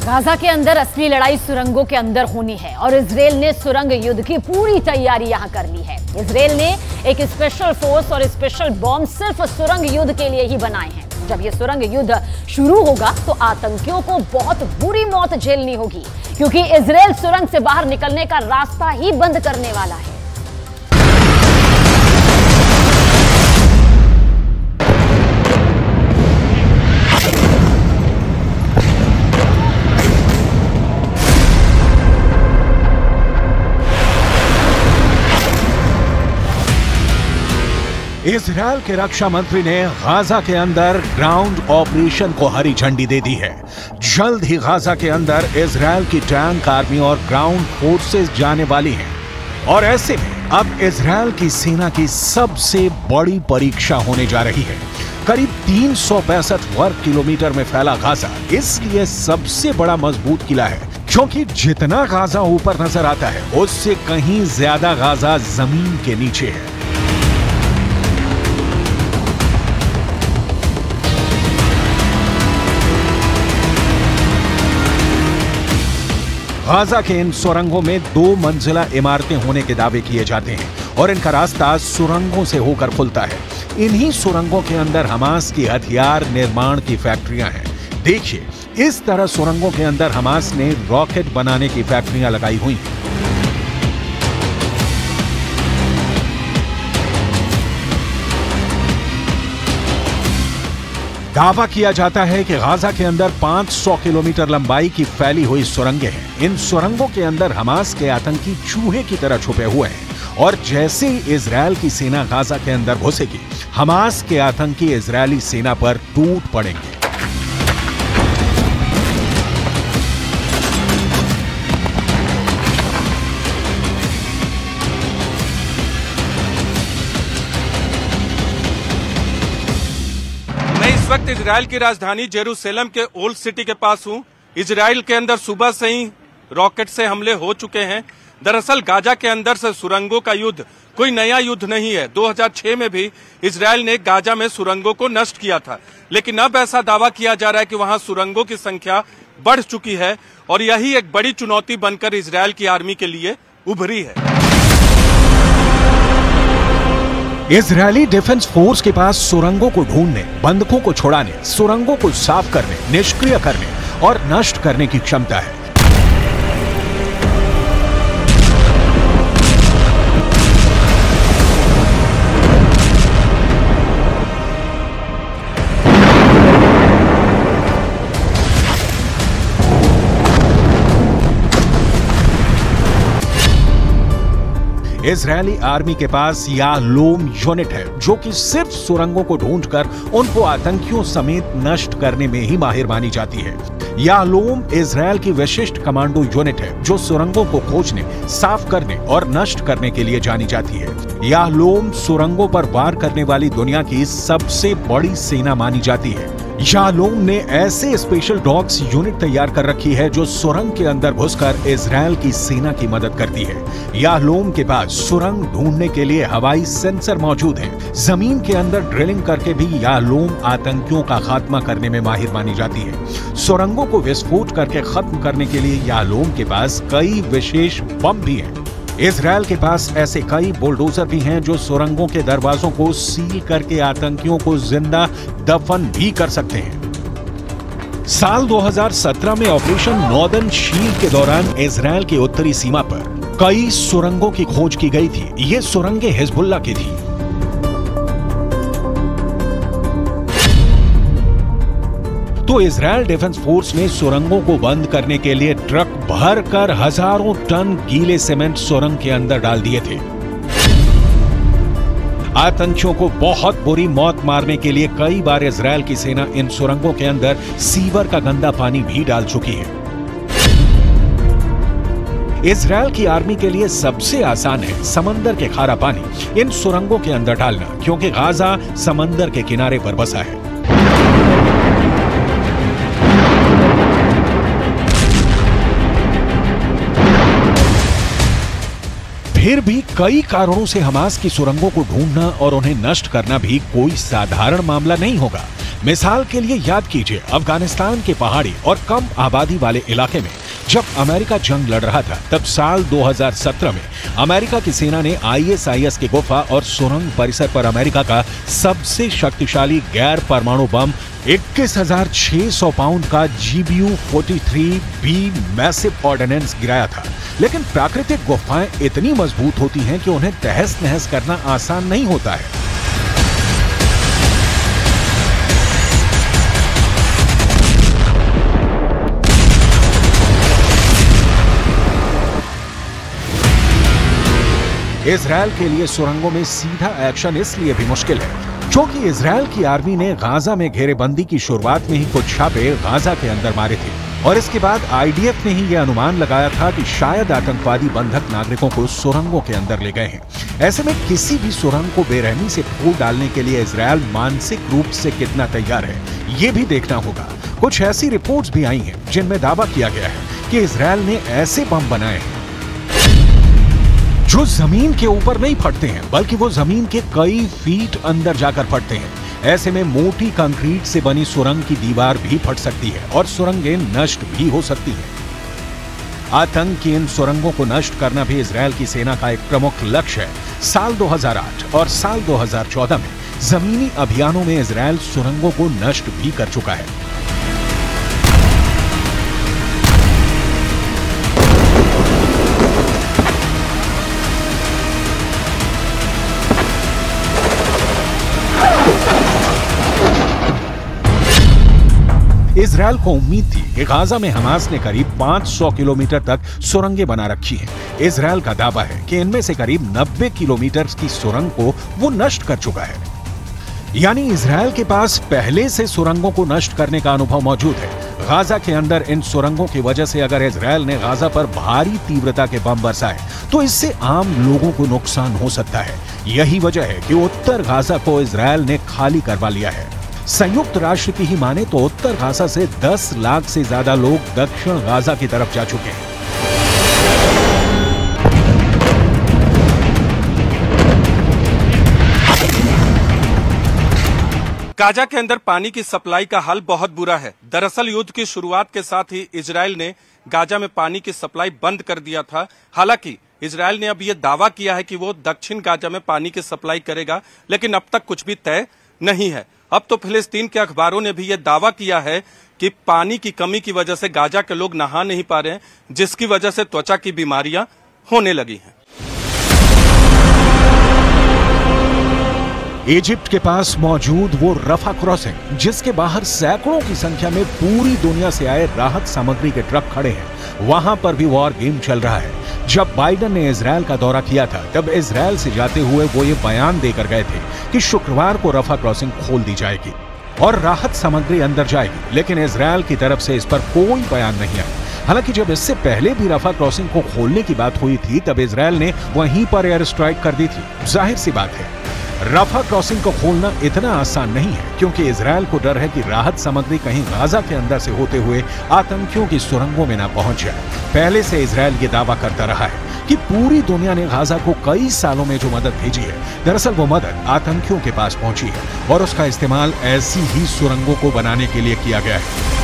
Gaza के अंदर असली लड़ाई सुरंगों के अंदर होनी है और इजराइल ने सुरंग युद्ध की पूरी तैयारी यहां कर ली है। इजराइल ने एक स्पेशल फोर्स और स्पेशल बॉम्ब सिर्फ सुरंग युद्ध के लिए ही बनाए हैं। जब यह सुरंग युद्ध शुरू होगा तो आतंकियों को बहुत बुरी मौत झेलनी होगी, क्योंकि इजराइल सुरंग से बाहर निकलने का रास्ता ही बंद करने वाला है। इजरायल के रक्षा मंत्री ने गाजा के अंदर ग्राउंड ऑपरेशन को हरी झंडी दे दी है। जल्द ही गाजा के अंदर इजरायल की टैंक आर्मी और ग्राउंड फोर्सेस जाने वाली हैं। और ऐसे में अब इजरायल की सेना की सबसे बड़ी परीक्षा होने जा रही है। करीब 365 वर्ग किलोमीटर में फैला गाजा इसलिए सबसे बड़ा मजबूत किला है, क्योंकि जितना गाजा ऊपर नजर आता है उससे कहीं ज्यादा गाजा जमीन के नीचे है। गाजा के इन सुरंगों में 2 मंजिला इमारतें होने के दावे किए जाते हैं और इनका रास्ता सुरंगों से होकर खुलता है। इन्हीं सुरंगों के अंदर हमास की हथियार निर्माण की फैक्ट्रियां हैं। देखिए, इस तरह सुरंगों के अंदर हमास ने रॉकेट बनाने की फैक्ट्रियां लगाई हुई हैं। दावा किया जाता है कि गाजा के अंदर 500 किलोमीटर लंबाई की फैली हुई सुरंगें हैं। इन सुरंगों के अंदर हमास के आतंकी चूहे की तरह छुपे हुए हैं और जैसे ही इजरायल की सेना गाजा के अंदर घुसेगी, हमास के आतंकी इजरायली सेना पर टूट पड़ेंगे। इस वक्त इजराइल की राजधानी जेरूसलम के ओल्ड सिटी के पास हूं। इजराइल के अंदर सुबह से ही रॉकेट से हमले हो चुके हैं। दरअसल गाजा के अंदर से सुरंगों का युद्ध कोई नया युद्ध नहीं है। 2006 में भी इजराइल ने गाजा में सुरंगों को नष्ट किया था, लेकिन अब ऐसा दावा किया जा रहा है कि वहां सुरंगों की संख्या बढ़ चुकी है और यही एक बड़ी चुनौती बनकर इजराइल की आर्मी के लिए उभरी है। इजरायली डिफेंस फोर्स के पास सुरंगों को ढूंढने, बंधकों को छुड़ाने, सुरंगों को साफ करने, निष्क्रिय करने और नष्ट करने की क्षमता है। इजरायली आर्मी के पास याहलोम यूनिट है, जो कि सिर्फ सुरंगों को ढूंढकर उनको आतंकियों समेत नष्ट करने में ही माहिर मानी जाती है। याहलोम इजरायल की विशिष्ट कमांडो यूनिट है, जो सुरंगों को खोजने, साफ करने और नष्ट करने के लिए जानी जाती है। याहलोम सुरंगों पर वार करने वाली दुनिया की सबसे बड़ी सेना मानी जाती है। याहलोम ने ऐसे स्पेशल डॉग्स यूनिट तैयार कर रखी है जो सुरंग के अंदर घुसकर इजरायल की सेना की मदद करती है। याहलोम के पास सुरंग ढूंढने के लिए हवाई सेंसर मौजूद हैं। जमीन के अंदर ड्रिलिंग करके भी याहलोम आतंकियों का खात्मा करने में माहिर मानी जाती है। सुरंगों को विस्फोट करके खत्म करने के लिए याहलोम के पास कई विशेष बम भी हैं। इजरायल के पास ऐसे कई बुलडोजर भी हैं जो सुरंगों के दरवाजों को सील करके आतंकियों को जिंदा दफन भी कर सकते हैं। साल 2017 में ऑपरेशन नॉर्दर्न शील्ड के दौरान इजरायल की उत्तरी सीमा पर कई सुरंगों की खोज की गई थी। ये सुरंगें हिजबुल्लाह की थी। तो इजरायल डिफेंस फोर्स ने सुरंगों को बंद करने के लिए ट्रक भरकर हजारों टन गीले सीमेंट सुरंग के अंदर डाल दिए थे। आतंकियों को बहुत बुरी मौत मारने के लिए कई बार इजरायल की सेना इन सुरंगों के अंदर सीवर का गंदा पानी भी डाल चुकी है। इजरायल की आर्मी के लिए सबसे आसान है समंदर के खारा पानी इन सुरंगों के अंदर डालना, क्योंकि गाजा समंदर के किनारे पर बसा है। फिर भी कई कारणों से हमास की सुरंगों को ढूंढना और उन्हें नष्ट करना भी कोई साधारण मामला नहीं होगा। मिसाल के लिए याद कीजिए अफगानिस्तान के पहाड़ी और कम आबादी वाले इलाके में जब अमेरिका जंग लड़ रहा था, तब साल 2017 में अमेरिका की सेना ने ISIS के गुफा और सुरंग परिसर पर अमेरिका का सबसे शक्तिशाली गैर परमाणु बम 21,600 पाउंड का GBU-43B मैसिव ऑर्डिनेंस गिराया था। लेकिन प्राकृतिक गुफाएं इतनी मजबूत होती हैं कि उन्हें तहस नहस करना आसान नहीं होता है। इजरायल के लिए सुरंगों में सीधा एक्शन इसलिए भी मुश्किल है क्योंकि इजरायल की आर्मी ने गाजा में घेरेबंदी की शुरुआत में ही कुछ छापे गाजा के अंदर मारे थे और इसके बाद IDF ने ही यह अनुमान लगाया था कि शायद आतंकवादी बंधक नागरिकों को सुरंगों के अंदर ले गए हैं। ऐसे में किसी भी सुरंग को बेरहमी से फोड़ डालने के लिए इजरायल मानसिक रूप से कितना तैयार है, ये भी देखना होगा। कुछ ऐसी रिपोर्ट्स भी आई हैं जिनमें दावा किया गया है कि इजरायल ने ऐसे बम बनाए हैं जो जमीन के ऊपर नहीं फटते हैं, बल्कि वो जमीन के कई फीट अंदर जाकर फटते हैं। ऐसे में मोटी कंक्रीट से बनी सुरंग की दीवार भी फट सकती है और सुरंगें नष्ट भी हो सकती हैं। आतंक की इन सुरंगों को नष्ट करना भी इजरायल की सेना का एक प्रमुख लक्ष्य है। साल 2008 और साल 2014 में जमीनी अभियानों में इजरायल सुरंगों को नष्ट भी कर चुका है। इजरायल को उम्मीद थी कि गाजा में हमास ने करीब 500 किलोमीटर तक सुरंगें बना रखी हैं। इजरायल का दावा है कि इनमें से करीब 90 किलोमीटर की सुरंग को वो नष्ट कर चुका है। यानी इजरायल के पास पहले से सुरंगों को नष्ट करने का अनुभव मौजूद है। गाजा के अंदर इन सुरंगों की वजह से अगर इजरायल ने गाजा पर भारी तीव्रता के बम बरसाए तो इससे आम लोगों को नुकसान हो सकता है। यही वजह है कि उत्तर गाजा को इजरायल ने खाली करवा लिया है। संयुक्त राष्ट्र की ही माने तो उत्तर गाजा से 10 लाख से ज्यादा लोग दक्षिण गाजा की तरफ जा चुके हैं। गाजा के अंदर पानी की सप्लाई का हाल बहुत बुरा है। दरअसल युद्ध की शुरुआत के साथ ही इजरायल ने गाजा में पानी की सप्लाई बंद कर दिया था। हालांकि इजरायल ने अब यह दावा किया है कि वो दक्षिण गाजा में पानी की सप्लाई करेगा, लेकिन अब तक कुछ भी तय नहीं है। अब तो फिलिस्तीन के अखबारों ने भी यह दावा किया है कि पानी की कमी की वजह से गाजा के लोग नहा नहीं पा रहे हैं, जिसकी वजह से त्वचा की बीमारियां होने लगी हैं। इजिप्ट के पास मौजूद वो रफा क्रॉसिंग, जिसके बाहर सैकड़ों की संख्या में पूरी दुनिया से आए राहत सामग्री के ट्रक खड़े हैं, वहां पर भी वॉर गेम चल रहा है। जब बाइडेन ने इजरायल का दौरा किया था, तब इजरायल से जाते हुए वो ये बयान देकर गए थे कि शुक्रवार को रफा क्रॉसिंग खोल दी जाएगी और राहत सामग्री अंदर जाएगी, लेकिन इजरायल की तरफ से इस पर कोई बयान नहीं आया। हालांकि जब इससे पहले भी रफा क्रॉसिंग को खोलने की बात हुई थी, तब इजरायल ने वहीं पर एयर स्ट्राइक कर दी थी। जाहिर सी बात है, रफा क्रॉसिंग को खोलना इतना आसान नहीं है, क्योंकि इजरायल को डर है कि राहत सामग्री कहीं गाजा के अंदर से होते हुए आतंकियों की सुरंगों में ना पहुंच जाए। पहले से इजरायल ये दावा करता रहा है कि पूरी दुनिया ने गाजा को कई सालों में जो मदद भेजी है, दरअसल वो मदद आतंकियों के पास पहुंची है और उसका इस्तेमाल ऐसी ही सुरंगों को बनाने के लिए किया गया है।